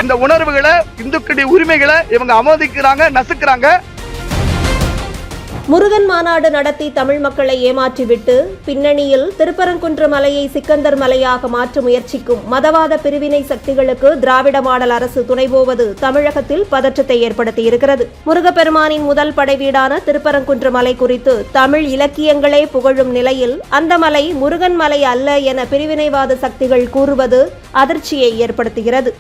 இந்த உணர்வுகளை, இந்துக்களுடைய உரிமைகளை இவங்க அவமதிக்கிறாங்க, நசுக்கிறாங்க. முருகன் மாநாடு நடத்தி தமிழ் மக்களை ஏமாற்றிவிட்டு பின்னணியில் திருப்பரங்குன்றம் மலையை சிக்கந்தர் மலையாக மாற்ற முயற்சிக்கும் மதவாத பிரிவினை சக்திகளுக்கு திராவிட மாடல் அரசு துணைபோவது தமிழகத்தில் பதற்றத்தை ஏற்படுத்தியிருக்கிறது. முருகப்பெருமானின் முதல் படைவீடான திருப்பரங்குன்ற மலை குறித்து தமிழ் இலக்கியங்களே புகழும் நிலையில் அந்த மலை முருகன் மலை அல்ல என பிரிவினைவாத சக்திகள் கூறுவது அதிர்ச்சியை ஏற்படுத்துகிறது.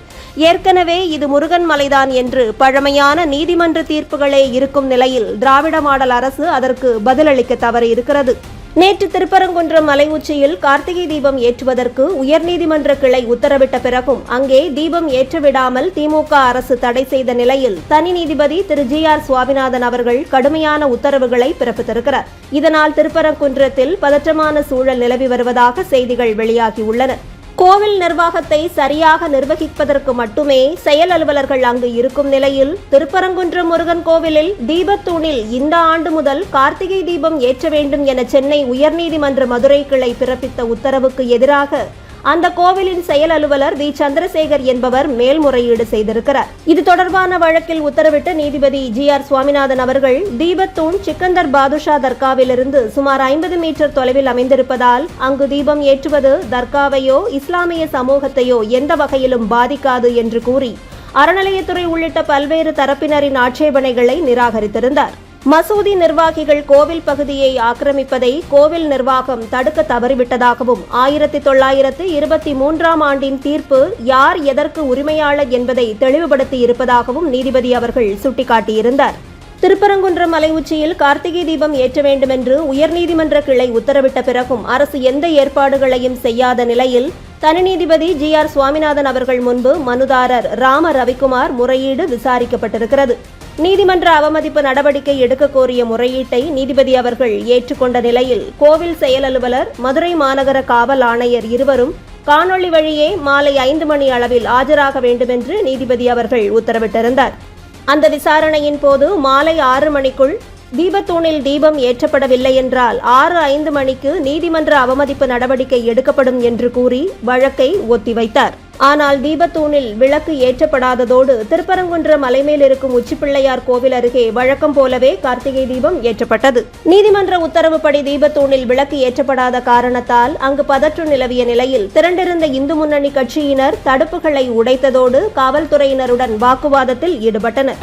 ஏற்கனவே இது முருகன் மலைதான் என்று பழமையான நீதிமன்ற தீர்ப்புகளே இருக்கும் நிலையில் திராவிட மாடல் அரசு அதற்கு பதிலளிக்க தவறியிருக்கிறது. நேற்று திருப்பரங்குன்றம் மலை உச்சியில் கார்த்திகை தீபம் ஏற்றுவதற்கு உயர்நீதிமன்ற கிளை உத்தரவிட்ட பிறகும் அங்கே தீபம் ஏற்றவிடாமல் திமுக அரசு தடை செய்த நிலையில் தனி நீதிபதி திரு GR சுவாமிநாதன் அவர்கள் கடுமையான உத்தரவுகளை பிறப்பித்திருக்கிறார். இதனால் திருப்பரங்குன்றத்தில் பதற்றமான சூழல் நிலவி வருவதாக செய்திகள் வெளியாகியுள்ளன. கோவில் நிர்வாகத்தை சரியாக நிர்வகிப்பதற்கு மட்டுமே செயல் அலுவலர்கள் அங்கு இருக்கும் நிலையில் திருப்பரங்குன்றம் முருகன் கோவிலில் தீபத்தூணில் இந்த ஆண்டு முதல் கார்த்திகை தீபம் ஏற்ற வேண்டும் என சென்னை உயர்நீதிமன்ற மதுரை கிளை பிறப்பித்த உத்தரவுக்கு எதிராக அந்த கோவிலின் செயல் அலுவலர் வி சந்திரசேகர் என்பவர் மேல்முறையீடு செய்திருக்கிறார். இது தொடர்பான வழக்கில் உத்தரவிட்ட நீதிபதி GR சுவாமிநாதன் அவர்கள் தீபத்தூண் சிக்கந்தர் பாதுஷா தர்காவிலிருந்து சுமார் 50 மீட்டர் தொலைவில் அமைந்திருப்பதால் அங்கு தீபம் ஏற்றுவது தர்காவையோ இஸ்லாமிய சமூகத்தையோ எந்த வகையிலும் பாதிக்காது என்று கூறி அறநிலையத்துறை உள்ளிட்ட பல்வேறு தரப்பினரின் ஆட்சேபனைகளை நிராகரித்திருந்தார். மசூதி நிர்வாகிகள் கோவில் பகுதியை ஆக்கிரமிப்பதை கோவில் நிர்வாகம் தடுக்க தவறிவிட்டதாகவும் 1923ஆம் ஆண்டின் தீர்ப்பு யார் எதற்கு உரிமையாளர் என்பதை தெளிவுபடுத்தி இருப்பதாகவும் நீதிபதி அவர்கள் சுட்டிக்காட்டியிருந்தார். திருப்பரங்குன்றம் மலை உச்சியில் கார்த்திகை தீபம் ஏற்ற வேண்டும் என்று உயர்நீதிமன்ற கிளை உத்தரவிட்ட பிறகும் அரசு எந்த ஏற்பாடுகளையும் செய்யாத நிலையில் தனி நீதிபதி GR சுவாமிநாதன் அவர்கள் முன்பு மனுதாரர் ராம ரவிக்குமார் முறையீடு விசாரிக்கப்பட்டிருக்கிறது. நீதிமன்ற அவமதிப்பு நடவடிக்கை எடுக்க கோரிய முறையீட்டை நீதிபதி அவர்கள் ஏற்றுக்கொண்ட நிலையில் கோவில் செயல் அலுவலர், மதுரை மாநகர காவல் ஆணையர் இருவரும் காணொலி வழியே மாலை 5 மணி அளவில் ஆஜராக வேண்டுமென்று நீதிபதி அவர்கள் உத்தரவிட்டிருந்தார். அந்த விசாரணையின் போது மாலை 6 மணிக்குள் தீபத்தூணில் தீபம் ஏற்றப்படவில்லை என்றால் 6:05 மணிக்கு நீதிமன்ற அவமதிப்பு நடவடிக்கை எடுக்கப்படும் என்று கூறி வழக்கை ஒத்திவைத்தார். ஆனால் தீபத்தூணில் விளக்கு ஏற்றப்படாததோடு திருப்பரங்குன்றம் மலைமேல் இருக்கும் உச்சிப்பிள்ளையார் கோவில் அருகே வழக்கம் போலவே கார்த்திகை தீபம் ஏற்றப்பட்டது. நீதிமன்ற உத்தரவுப்படி தீபத்தூணில் விளக்கு ஏற்றப்படாத காரணத்தால் அங்கு பதற்றம் நிலவிய நிலையில் திரண்டிருந்த இந்து முன்னணி கட்சியினர் தடுப்புகளை உடைத்ததோடு காவல்துறையினருடன் வாக்குவாதத்தில் ஈடுபட்டனர்.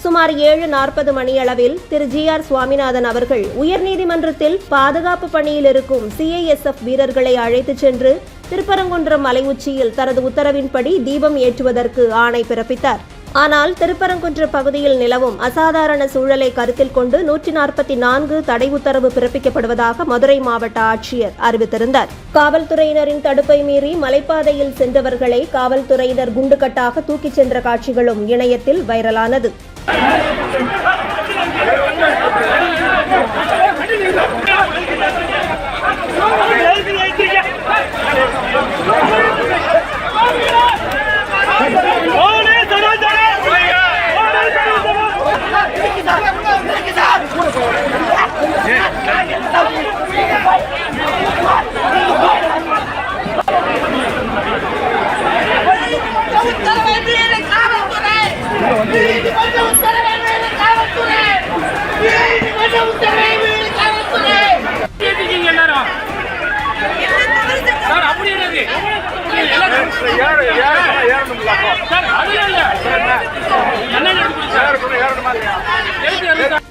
சுமார் 7:40 மணியளவில் திரு GR சுவாமிநாதன் அவர்கள் உயர்நீதிமன்றத்தில் பாதுகாப்பு பணியில் இருக்கும் CISF வீரர்களை அழைத்துச் சென்று திருப்பரங்குன்றம் மலை உச்சியில் தனது உத்தரவின்படி தீபம் ஏற்றுவதற்கு ஆணை பிறப்பித்தார். ஆனால் திருப்பரங்குன்ற பகுதியில் நிலவும் அசாதாரண சூழலை கருத்தில் கொண்டு 144 தடை உத்தரவு பிறப்பிக்கப்படுவதாக மதுரை மாவட்ட ஆட்சியர் அறிவித்திருந்தார். காவல்துறையினரின் தடுப்பை மீறி மலைப்பாதையில் சென்றவர்களை காவல்துறையினர் குண்டுகட்டாக தூக்கிச் சென்ற காட்சிகளும் இணையத்தில் வைரலானது.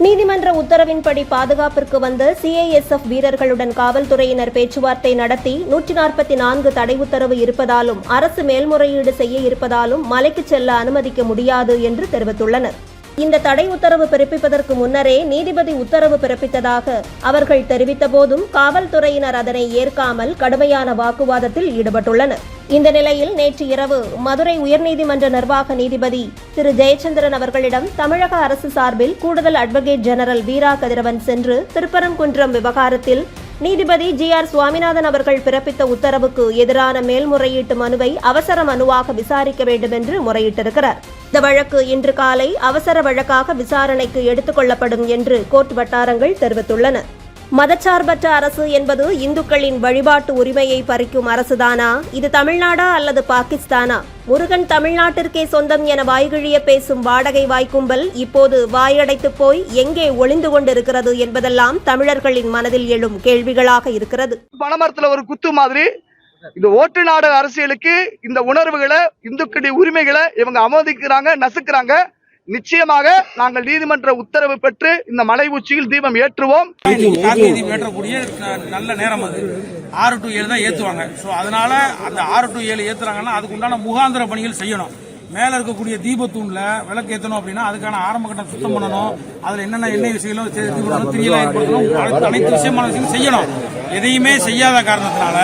நீதிமன்ற உத்தரவின்படி பாதுகாப்பிற்கு வந்த CISF வீரர்களுடன் காவல்துறையினர் பேச்சுவார்த்தை நடத்தி 144 தடை உத்தரவு இருப்பதாலும் அரசு மேல்முறையீடு செய்ய இருப்பதாலும் மலைக்கு செல்ல அனுமதிக்க முடியாது என்று தெரிவித்துள்ளனர். இந்த தடை உத்தரவு பிறப்பிப்பதற்கு முன்னரே நீதிபதி உத்தரவு பிறப்பித்ததாக அவர்கள் தெரிவித்த போதும் காவல்துறையினர் அதனை ஏற்காமல் கடுமையான வாக்குவாதத்தில் ஈடுபட்டுள்ளனர். இந்த நிலையில் நேற்று இரவு மதுரை உயர்நீதிமன்ற நிர்வாக நீதிபதி திரு ஜெயச்சந்திரன் அவர்களிடம் தமிழக அரசு சார்பில் கூடுதல் அட்வொகேட் ஜெனரல் வீரா கதிரவன் சென்று திருப்பரங்குன்றம் விவகாரத்தில் நீதிபதி GR சுவாமிநாதன் அவர்கள் பிறப்பித்த உத்தரவுக்கு எதிரான மேல்முறையீட்டு மனுவை அவசர மனுவாக விசாரிக்க வேண்டும் என்று முறையிட்டிருக்கிறார். இந்த வழக்கு இன்று காலை அவசர வழக்காக விசாரணைக்கு எடுத்துக் கொள்ளப்படும் என்று கோர்ட் வட்டாரங்கள் தெரிவித்துள்ளன. மதச்சார்பற்ற அரசு என்பது இந்துக்களின் வழிபாட்டு உரிமையை பறிக்கும் அரசுதானா? இது தமிழ்நாடா அல்லது பாகிஸ்தானா? முருகன் தமிழ்நாட்டிற்கே சொந்தம் என வாய்கிழிய பேசும் வாடகை வாய்க்கும்பல் இப்போது வாயடைத்து போய் எங்கே ஒளிந்து கொண்டிருக்கிறது என்பதெல்லாம் தமிழர்களின் மனதில் எழும் கேள்விகளாக இருக்கிறது. பணமரத்துல ஒரு குத்து மாதிரி இந்த ஓட்டு நாடு அரசியலுக்கு இந்த உணர்வுகளை, இந்துக்களின் உரிமைகளை இவங்க அவமதிக்கிறாங்க, நசுக்கிறாங்க. நிச்சயமாக நாங்கள் நீதிமன்ற உத்தரவு பெற்று இந்த மலை உச்சியில் தீபம் ஏற்றுவோம். ஏற்றக்கூடிய நல்ல நேரம் அது 6 to 7 தான் ஏற்றுவாங்க. ஸோ அதனால அந்த 6 to 7 ஏற்றுறாங்கன்னா அதுக்கு உண்டான முகாந்திர பணிகள் செய்யணும். மேலே இருக்கக்கூடிய தீபத்தூண்ல விளக்கு ஏற்றணும் அப்படின்னா அதுக்கான ஆரம்ப கட்டம் சுத்தம் பண்ணணும். அதில் என்னென்ன எண்ணெய் விஷயங்களும் திரியலா ஏற்படுத்தணும். அனைத்து விஷயமான விஷயம் செய்யணும். எதையுமே செய்யாத காரணத்தினால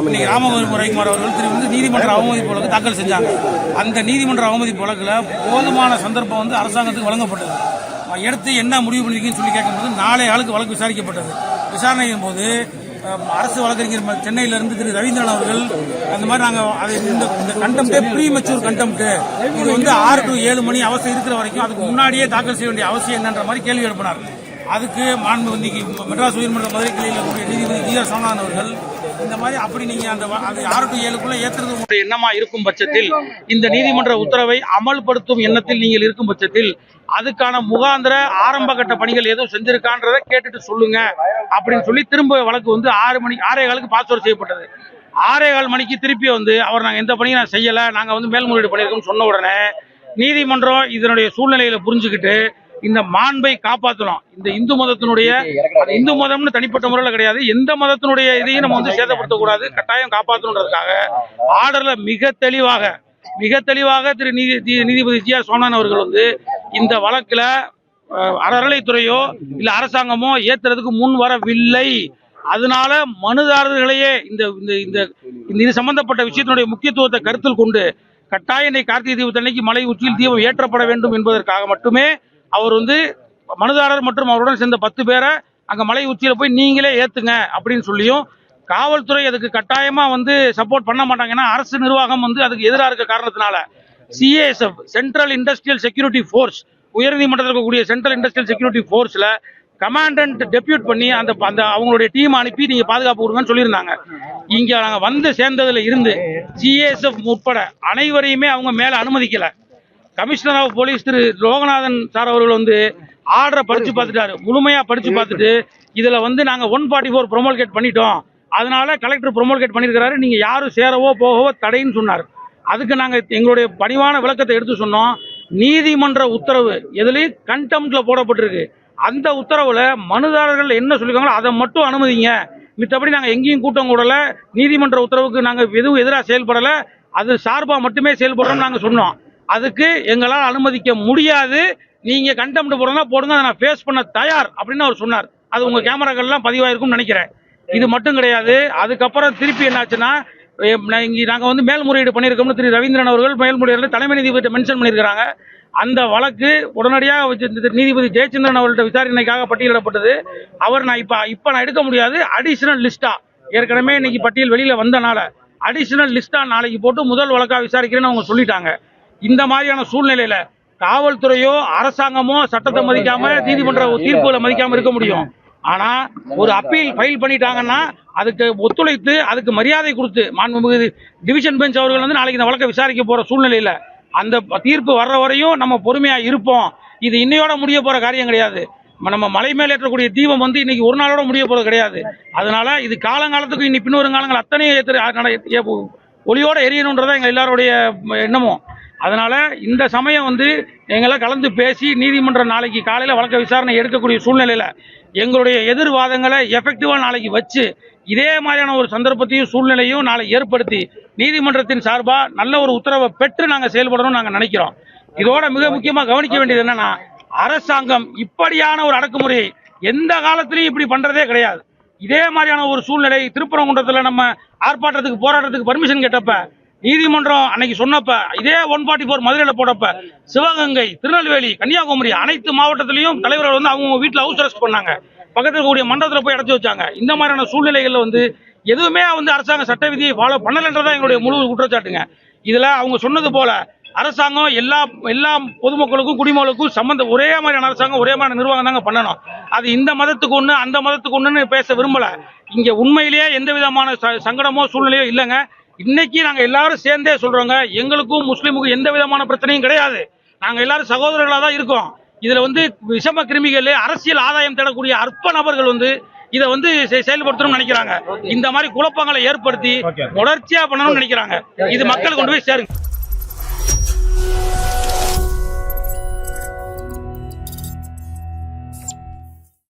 இன்னைக்கு ராமபுரம் ரவிக்குமார் அவர்கள் வந்து நீதிமன்ற அவமதிப்பு வழக்கு தாக்கல் செஞ்சாங்க. அந்த நீதிமன்ற அவமதிப்பு வழக்குல போதுமான சந்தர்ப்பம் வந்து அரசாங்கத்துக்கு வழங்கப்பட்டது. எடுத்து என்ன முடிவு பண்ணிருக்கீங்கன்னு சொல்லி கேட்கும்போது 4 ஆளுக்கு வழக்கு விசாரிக்கப்பட்டது. விசாரணையின் போது அரசு வழக்கறிஞர் சென்னையிலிருந்து திரு ரவீந்திரன் அவர்கள் அந்த மாதிரி நாங்கள் இந்த கண்டெம்ப்டே ப்ரீமெச்சூர் கண்டெம்ப்ட், இது வந்து 6 to 7 மணி அவசியம் இருக்கிற வரைக்கும் அதுக்கு முன்னாடியே தாக்கல் செய்ய வேண்டிய அவசியம் என்னன்ற மாதிரி கேள்வி எழுப்பினார். அதுக்கு மாண்புமிகு மெட்ராஸ் உயர்நீதிமன்ற மதுரை கிளையில் இருக்கக்கூடிய நீதிபதி GR சுவாமிநாதன் அவர்கள் இந்த மாதிரி அப்படி நீங்க அந்த 6 to 7க்குள்ள ஏற்றுறது உங்களுடைய எண்ணமா இருக்கும் பட்சத்தில், இந்த நீதிமன்ற உத்தரவை அமல்படுத்தும் எண்ணத்தில் நீங்கள் இருக்கும் பட்சத்தில் அதுக்கான முகாந்திர ஆரம்ப கட்ட பணிகள் எதுவும் செஞ்சிருக்கான்றதை கேட்டுட்டு சொல்லுங்க அப்படின்னு சொல்லி திரும்ப வழக்கு வந்து 6:15 பாஸ்வேர்ட் செய்யப்பட்டது. 6:15 மணிக்கு திருப்பி வந்து அவர் நாங்கள் எந்த பணியும் நான் செய்யல, நாங்க வந்து மேல்முறையீடு பண்ணியிருக்கோம் சொன்ன உடனே நீதிமன்றம் இதனுடைய சூழ்நிலையில புரிஞ்சுக்கிட்டு இந்த மாண்பை காப்பாற்றணும். இந்த இந்து மதத்தினுடைய, இந்து மதம்னு தனிப்பட்ட முறையில் கிடையாது, எந்த மதத்தினுடைய இதையும் நம்ம வந்து சேதப்படுத்தக்கூடாது, கட்டாயம் காப்பாற்றணுன்றதுக்காக ஆர்டர்ல மிக தெளிவாக திரு நீதிபதி GR சுவாமிநாதன் அவர்கள் வந்து இந்த வழக்குல அறநிலைத்துறையோ இல்ல அரசாங்கமோ ஏத்துறதுக்கு முன் வரவில்லை. அதனால மனுதாரர்களையே இது சம்பந்தப்பட்ட விஷயத்தினுடைய முக்கியத்துவத்தை கருத்தில் கொண்டு கட்டாயம் இன்னைக்கு கார்த்திகை தீபத்தன்னைக்கு மலை உச்சியில் தீபம் ஏற்றப்பட வேண்டும் என்பதற்காக மட்டுமே அவர் வந்து மனுதாரர் மற்றும் அவருடன் சேர்ந்த 10 பேரை அங்க மலை உச்சியில போய் நீங்களே ஏத்துங்க அப்படின்னு சொல்லியும், காவல்துறை அதுக்கு கட்டாயமா வந்து சப்போர்ட் பண்ண மாட்டாங்கன்னா அரசு நிர்வாகம் வந்து அதுக்கு எதிராக இருக்க காரணத்தினால CISF central industrial security force, உயர்நீதிமன்றத்தில் இருக்கக்கூடிய சென்ட்ரல் இண்டஸ்ட்ரியல் செக்யூரிட்டி ஃபோர்ஸ்ல கமாண்டன்ட் டெபியூட் பண்ணி அந்த அவங்களுடைய டீம் அனுப்பி நீங்க பாதுகாப்பு கொடுங்கன்னு சொல்லியிருந்தாங்க. இங்க நாங்க வந்து சேர்ந்ததுல இருந்து CISF உட்பட அனைவரையுமே அவங்க மேல அனுமதிக்கல. கமிஷனர் ஆஃப் போலீஸ் திரு லோகநாதன் சார் அவர்கள் வந்து ஆர்டரை படிச்சு பார்த்துட்டாரு, முழுமையா படிச்சு பார்த்துட்டு இதுல வந்து நாங்க 144 ப்ரொமோல்கேட் பண்ணிட்டோம், அதனால கலெக்டர் ப்ரொமோல்கேட் பண்ணிருக்காரு, நீங்க யாரும் சேரவோ போகவோ தடைன்னு சொன்னார். அதுக்கு நாங்க எங்களுடைய பணிவான விளக்கத்தை எடுத்து சொன்னோம். நீதிமன்ற உத்தரவு எதுலையும் கண்டெம்ப்ட்ல போடப்பட்டிருக்கு. அந்த உத்தரவுல மனுதாரர்கள் என்ன சொல்லிருக்காங்களோ அதை மட்டும் அனுமதிங்க, மித்தபடி நாங்க எங்கேயும் கூட்டம் கூடல, நீதிமன்ற உத்தரவுக்கு நாங்க எதுவும் எதிராக செயல்படல, அது சார்பா மட்டுமே செயல்படுறோம் நாங்க சொன்னோம். அதுக்கு எங்களால் அனுமதிக்க முடியாது, நீங்க கண்டெம்ப்ட் போடுறதா போடுங்க, அதை நான் ஃபேஸ் பண்ண தயார் அப்படின்னு அவர் சொன்னார். அது உங்க கேமராக்கள்லாம் பதிவாயிருக்கும்னு நினைக்கிறேன். இது மட்டும் கிடையாது, அதுக்கப்புறம் திருப்பி என்னாச்சுன்னா நாங்க வந்து மேல்முறையீடு பண்ணியிருக்கோம்னு திரு ரவீந்திரன் அவர்கள் மேல்முறையீடு தலைமை நீதிபதி மென்ஷன் பண்ணியிருக்கிறாங்க. அந்த வழக்கு உடனடியாக நீதிபதி ஜெயச்சந்திரன் அவர்கள்ட்ட விசாரணைக்காக பட்டியலிடப்பட்டது. அவர் நான் இப்ப எடுக்க முடியாது, அடிஷனல் லிஸ்டா ஏற்கனவே இன்னைக்கு பட்டியல் வெளியில வந்தனால அடிஷனல் லிஸ்டா நாளைக்கு போட்டு முதல் வழக்கா விசாரிக்கிறேன்னு அவங்க சொல்லிட்டாங்க. இந்த மாதிரியான சூழ்நிலையில காவல்துறையோ அரசாங்கமோ சட்டத்தை மதிக்காம நீதிமன்ற தீர்ப்புகளை மதிக்காம இருக்க முடியும். ஆனா ஒரு அப்பீல் ஃபைல் பண்ணிட்டாங்கன்னா அதுக்கு ஒத்துழைத்து அதுக்கு மரியாதை கொடுத்து மாண்புமிகு டிவிஷன் பெஞ்ச் அவர்கள் வந்து நாளைக்கு இந்த வழக்கை விசாரிக்க போற சூழ்நிலையில அந்த தீர்ப்பு வர்ற வரையும் நம்ம பொறுமையா இருப்போம். இது இன்னையோட முடிய போற காரியம் கிடையாது. நம்ம மலை மேல ஏற்றக்கூடிய தீபம் வந்து இன்னைக்கு ஒரு நாளோட முடிய போறது கிடையாது. அதனால இது காலங்காலத்துக்கு இன்னி பின்வரும் காலங்கள் அத்தனை ஒளியோட எரியணும்ன்றதான் எங்க எல்லாருடைய எண்ணமும். அதனால இந்த சமயம் வந்து எங்களை கலந்து பேசி நீதிமன்ற நாளைக்கு காலையில வழக்க விசாரணை எடுக்கக்கூடிய சூழ்நிலையில எங்களுடைய எதிர்வாதங்களை எஃபெக்டிவா நாளைக்கு வச்சு இதே மாதிரியான ஒரு சந்தர்ப்பத்தையும் சூழ்நிலையும் நாளை ஏற்படுத்தி நீதிமன்றத்தின் சார்பா நல்ல ஒரு உத்தரவை பெற்று நாங்க செயல்படணும் நாங்க நினைக்கிறோம். இதோட மிக முக்கியமா கவனிக்க வேண்டியது என்னன்னா, அரசாங்கம் இப்படியான ஒரு அடக்குமுறையை எந்த காலத்திலையும் இப்படி பண்றதே கிடையாது. இதே மாதிரியான ஒரு சூழ்நிலை திருப்பரங்குன்றத்தில் நம்ம ஆர்ப்பாட்டத்துக்கு போராட்டத்துக்கு பர்மிஷன் கேட்டப்ப நீதிமன்றம் அன்னைக்கு சொன்னப்ப இதே 144 மதுரையில போடப்ப சிவகங்கை, திருநெல்வேலி, கன்னியாகுமரி அனைத்து மாவட்டத்திலையும் தலைவர்கள் வந்து அவங்க வீட்டில் ஹவுஸ் அரெஸ்ட் பண்ணாங்க. பக்கத்தில் இருக்கக்கூடிய மண்டபத்தில் போய் அடைச்சி வச்சாங்க. இந்த மாதிரியான சூழ்நிலைகள்ல வந்து எதுவுமே வந்து அரசாங்க சட்ட விதியை ஃபாலோ பண்ணலன்றதான் எங்களுடைய முழு குற்றச்சாட்டுங்க. இதுல அவங்க சொன்னது போல அரசாங்கம் எல்லா பொதுமக்களுக்கும் குடிமக்களுக்கும் ஒரே மாதிரியான அரசாங்கம் ஒரே மாதிரி நிர்வாகம் தாங்க பண்ணணும். அது இந்த மதத்துக்கு ஒண்ணு அந்த மதத்துக்கு ஒண்ணுன்னு பேச விரும்பல. இங்க உண்மையிலேயே எந்த விதமான சங்கடமோ சூழ்நிலையோ இல்லைங்க. இன்னைக்கு நாங்க எல்லாரும் சேர்ந்தே சொல்றோங்க, எங்களுக்கும் முஸ்லீமுக்கும் எந்த விதமான பிரச்சனையும் கிடையாது. நாங்க எல்லாரும் சகோதரர்களா தான் இருக்கோம். இதுல வந்து விஷம கிருமிகள், அரசியல் ஆதாயம் தேடக்கூடிய அற்ப நபர்கள் வந்து இதை வந்து செயல்படுத்தணும்னு நினைக்கிறாங்க. இந்த மாதிரி குழப்பங்களை ஏற்படுத்தி தொடர்ச்சியா பண்ணணும்னு நினைக்கிறாங்க. இது மக்களுக்கு கொண்டு போய் சேருங்க.